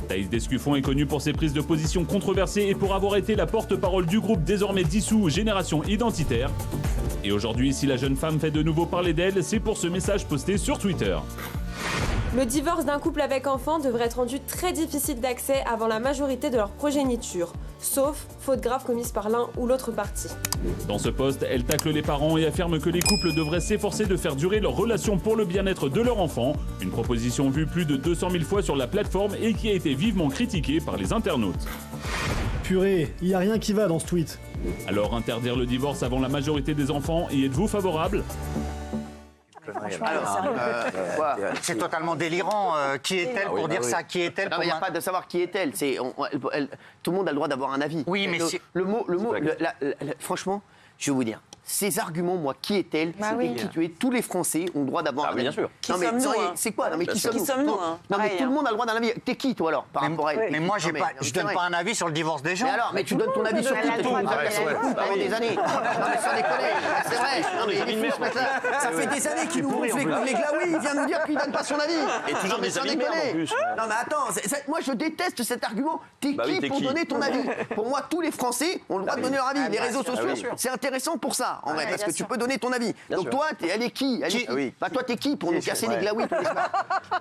Thaïs Descuffon est connue pour ses prises de position controversées et pour avoir été la porte-parole du groupe désormais dissous Génération Identitaire. Et aujourd'hui, si la jeune femme fait de nouveau parler d'elle, c'est pour ce message posté sur Twitter. Le divorce d'un couple avec enfant devrait être rendu très difficile d'accès avant la majorité de leur progéniture, sauf faute grave commise par l'un ou l'autre partie. Dans ce post, elle tacle les parents et affirme que les couples devraient s'efforcer de faire durer leur relation pour le bien-être de leur enfant. Une proposition vue plus de 200 000 fois sur la plateforme et qui a été vivement critiquée par les internautes. Purée, il n'y a rien qui va dans ce tweet. Alors interdire le divorce avant la majorité des enfants, y êtes-vous favorable ? C'est totalement délirant. Qui est-elle pour dire ça? Qui est-elle? Non, mais il n'y a pas de savoir qui est-elle. Tout le monde a le droit d'avoir un avis. Oui, mais franchement, je vais vous dire. Ces arguments, moi, qui est-elle? C'est qui tu es. Tous les Français ont le droit d'avoir un avis. Bien sûr. C'est quoi? Non, mais qui sommes-nous? Non, mais tout le monde a le droit d'un avis. T'es qui, toi, alors, par rapport à elle? Mais moi, je donne pas un avis sur le divorce des gens. Mais alors, mais tu donnes ton avis sur tout. Pendant des années. Non, mais sans déconner. C'est vrai. Non, mais il faut se mettre là. Ça fait des années qu'il nous gonfle les glaouis. Il vient nous dire qu'il donne pas son avis. Et toujours des avis en plus. Non, mais attends. Moi, je déteste cet argument. T'es qui pour donner ton avis? Pour moi, tous les Français ont le droit de donner leur avis. Les réseaux sociaux, c'est intéressant pour ça, en vrai, parce que tu peux donner ton avis. Donc toi, elle est qui? Bah toi, t'es qui pour nous casser les glaouis?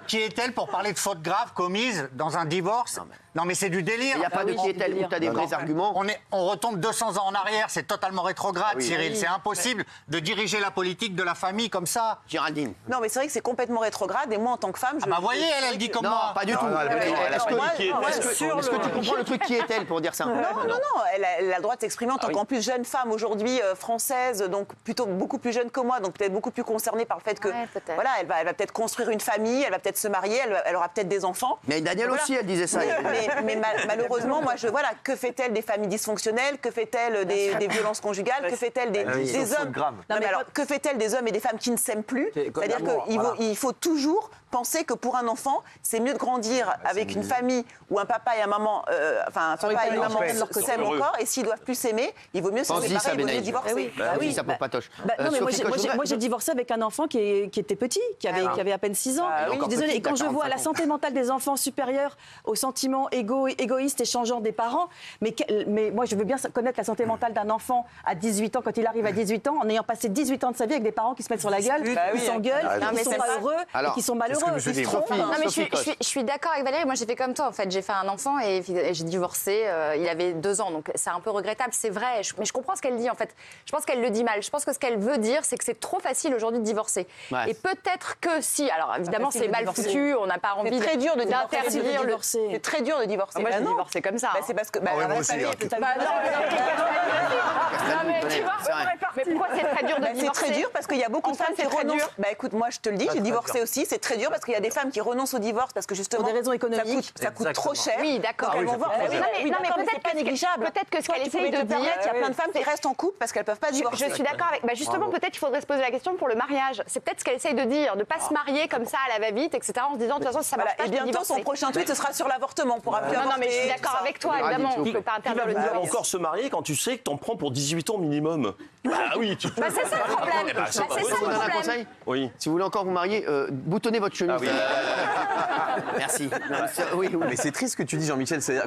Qui est-elle pour parler de fautes graves commises dans un divorce? Non, mais c'est du délire. Il n'y a pas de qui est-elle où t'as des vrais arguments. On retombe 200 ans en arrière, c'est totalement rétrograde, Cyril. C'est impossible de diriger la politique de la famille comme ça. Géraldine. Non, mais c'est vrai que c'est complètement rétrograde et moi, en tant que femme, bah voyez, elle dit comme moi. Non, pas du tout. Est-ce que tu comprends le truc qui est-elle pour dire ça? Non, elle a le droit de s'exprimer en tant qu'en plus jeune femme aujourd'hui française, donc plutôt beaucoup plus jeune que moi, donc peut-être beaucoup plus concernée par le fait que voilà, elle va peut-être construire une famille, elle va peut-être se marier, elle aura peut-être des enfants. Mais Daniel aussi, elle disait ça. Mais malheureusement, moi, que fait-elle des familles dysfonctionnelles? Que fait-elle des violences conjugales? Que fait-elle des hommes? Non, mais alors, que fait-elle des hommes et des femmes qui ne s'aiment plus? C'est-à-dire qu'il faut toujours penser que pour un enfant, c'est mieux de grandir avec une famille où un papa et un maman, un papa et une maman s'aiment encore, et s'ils doivent plus s'aimer, il vaut mieux se séparer, il vaut mieux divorcer. Oui, ça pour Patoche. Non, mais moi j'ai divorcé avec un enfant qui était petit, qui avait à peine 6 ans. Désolée, et quand je vois la santé mentale des enfants supérieure aux sentiments égoïstes et changeants des parents, mais moi je veux bien connaître la santé mentale d'un enfant à 18 ans, quand il arrive à 18 ans, en ayant passé 18 ans de sa vie avec des parents qui se mettent sur la gueule, qui s'engueulent, qui sont pas heureux et qui sont malheureux. Non, mais je suis d'accord avec Valérie. Moi, j'ai fait comme toi. En fait, j'ai fait un enfant et j'ai divorcé. Il avait 2 ans, donc c'est un peu regrettable. C'est vrai, mais je comprends ce qu'elle dit. En fait, je pense qu'elle le dit mal. Je pense que ce qu'elle veut dire, c'est que c'est trop facile aujourd'hui de divorcer. Et peut-être que si. Alors évidemment, c'est mal foutu. On n'a pas envie. C'est très dur de divorcer. C'est très dur de divorcer. Moi, je divorçais comme ça. C'est parce que. Non, mais tu vois. Mais pourquoi c'est très dur de divorcer? C'est très dur parce qu'il y a beaucoup de femmes qui renoncent. Bah écoute, moi je te le dis, j'ai divorcé aussi. C'est très dur parce qu'il y a des femmes qui renoncent au divorce parce que justement pour des raisons économiques, ça coûte trop cher. Oui, d'accord. Non, mais peut-être pas négligeable. Peut-être que ce qu'elle essaye de dire, il y a plein de femmes qui restent en couple parce qu'elles peuvent pas divorcer. Je suis d'accord avec. Justement, peut-être qu'il faudrait se poser la question pour le mariage. C'est peut-être ce qu'elle essaye de dire, de pas se marier comme ça à la va-vite, etc. En se disant de toute façon, si ça marche pas, et bientôt son prochain tweet ce sera sur l'avortement pour appeler. Non, mais je suis d'accord avec toi, évidemment. On peut pas interdire le divorce. Encore se marier quand tu sais que t'en prends pour 18 ans minimum. Ah oui, tu peux. C'est ça le problème. C'est ça le problème. Oui. Si vous voulez encore vous marier, boutonnez votre chemise. Merci. Oui. Mais c'est triste ce que tu dis, Jean-Michel. C'est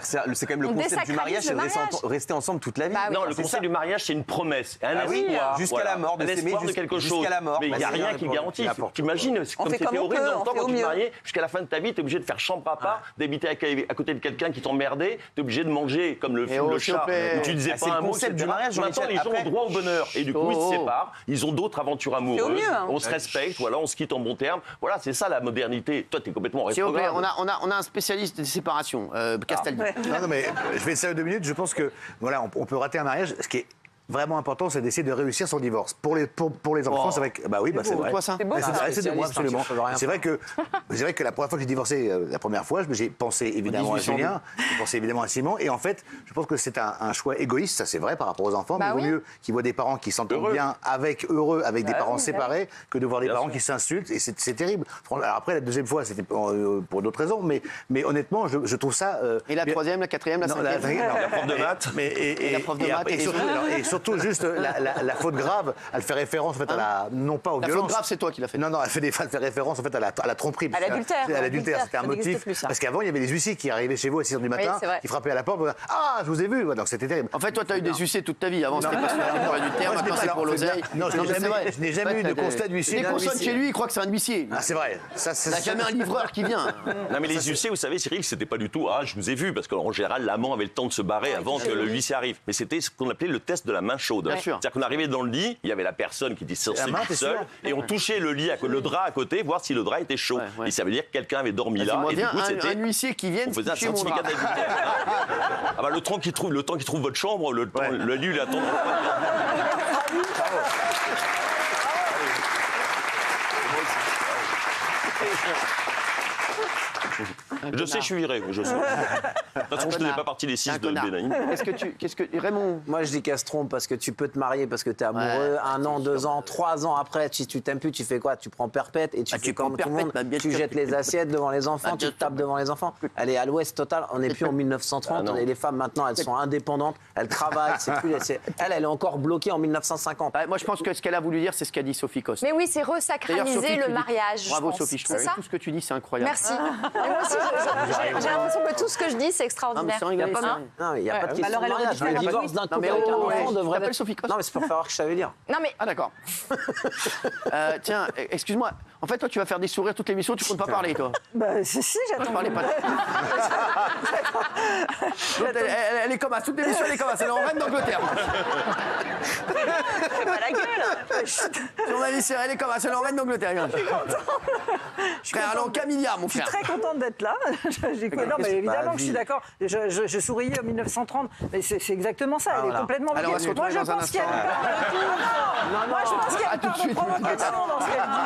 quand même le concept du mariage, c'est de rester ensemble toute la vie. Non, le concept du mariage, c'est une promesse. Jusqu'à la mort, de s'aimer jusqu'à la mort. Mais il n'y a rien qui garantit. T'imagines, comme c'était horrible longtemps quand tu te mariais, jusqu'à la fin de ta vie, t'es obligé de faire chambre papa, d'habiter à côté de quelqu'un qui t'emmerdait, t'es obligé de manger comme le film Le Chat, où tu disais pas un mot. C'est le concept du mariage, Maintenant, les gens ont droit au bonheur. Et du coup, ils se séparent, ils ont d'autres aventures amoureuses, on se respecte, voilà, on se quitte en bons termes. Voilà, c'est ça la modernité. Toi, t'es complètement rétrograde. On a un spécialiste des séparations, Castaldi. Non, mais je vais essayer 2 minutes. Je pense que voilà, on peut rater un mariage. Ce qui est vraiment important, c'est d'essayer de réussir son divorce. Pour les enfants, c'est vrai que... Bah oui, c'est vrai. Quoi, ça? C'est de moi, absolument. C'est vrai que la première fois que j'ai divorcé, la première fois, j'ai pensé évidemment à Julien, j'ai pensé évidemment à Simon, et en fait, je pense que c'est un choix égoïste, ça c'est vrai par rapport aux enfants, mais il vaut mieux qu'ils voient des parents qui s'entendent bien, heureux avec des parents séparés, que de voir des parents qui s'insultent, et c'est terrible. Alors après, la deuxième fois, c'était pour d'autres raisons, mais honnêtement, je trouve ça... Et la troisième, la quatrième, la cinquième? La prof de maths. Et la prof de maths, et surtout, surtout juste la faute grave, elle fait référence en fait à la non pas aux violences. La faute grave, c'est toi qui l'as fait. Non, elle fait référence en fait à la tromperie. À l'adultère. À l'adultère, c'était un motif. Parce qu'avant, il y avait des huissiers qui arrivaient chez vous à 6h du matin, qui frappaient à la porte, ah, je vous ai vu. Donc c'était terrible. En fait, toi, tu as eu des huissiers toute ta vie. Avant, c'était pas pour l'adultère, maintenant c'est pour l'oseille. Non, je n'ai jamais eu de constat d'huissier. Dès qu'on sonne chez lui, il croit que c'est un huissier. Ah, c'est vrai. Il n'y a jamais un livreur qui vient. Non, mais les huissiers, vous savez, Cyril, c'était pas du tout « Ah, je vous ai vu », parce qu'en général, l'amant avait le temps de se barrer avant que le huissier arrive. Mais c'était ce qu'on appelait le test de la main chaude. C'est-à-dire qu'on arrivait dans le lit, il y avait la personne qui était seule, et on touchait le drap à côté, voir si le drap était chaud. Et ça veut dire que quelqu'un avait dormi là. Et du coup, c'était un huissier qui vient toucher mon drap. Ah bah, le temps qu'il trouve votre chambre, le lit, il attend. Je sais, je suis viré, je sais. De toute façon, je ne faisais pas partie des 6 de Benaïm. Raymond? Moi, je dis qu'elle se trompe parce que tu peux te marier parce que tu es amoureux. 1 an, 2 ans, 3 ans après, si tu t'aimes plus, tu fais quoi? Tu prends perpète et tu fais comme tout le monde. Tu jettes les assiettes devant les enfants, tu tapes devant les enfants. Elle est à l'ouest total. On n'est plus en 1930. Et les femmes, maintenant, elles sont indépendantes. Elles travaillent. Elle est encore bloquée en 1950. Moi, je pense que ce qu'elle a voulu dire, c'est ce qu'a dit Sophie Coste. Mais oui, c'est resacraliser le mariage. Bravo, Sophie. Je trouve tout ce que tu dis, c'est incroyable. Merci. Moi aussi, j'ai l'impression que tout ce que je dis, c'est extraordinaire. Non, il n'y a pas de question de mariage. Le divorce d'un couple avec un enfant devrait être... Sophie Coste. Non, mais c'est pour savoir ce que ça veut dire. Non, mais... Ah, d'accord. Tiens, excuse-moi. En fait, toi, tu vas faire des sourires toute l'émission, tu comptes pas parler, toi. Bah, si, j'attends. Je parlais pas. Elle est comme ça. Toute l'émission, elle est comme ça. Elle est en reine d'Angleterre. Fais pas la gueule. Son avis, elle est comme ça. Elle est en reine d'Angleterre. Frère, elle est en Camilla, mon frère. Je suis très contente d'être là. Non, mais évidemment que je suis d'accord. Je souriais en 1930. Mais c'est exactement ça. Elle est complètement... Alors, on va se retrouver dans un instant. Moi, je pense qu'il y a une part de provocation dans ce qu'elle dit.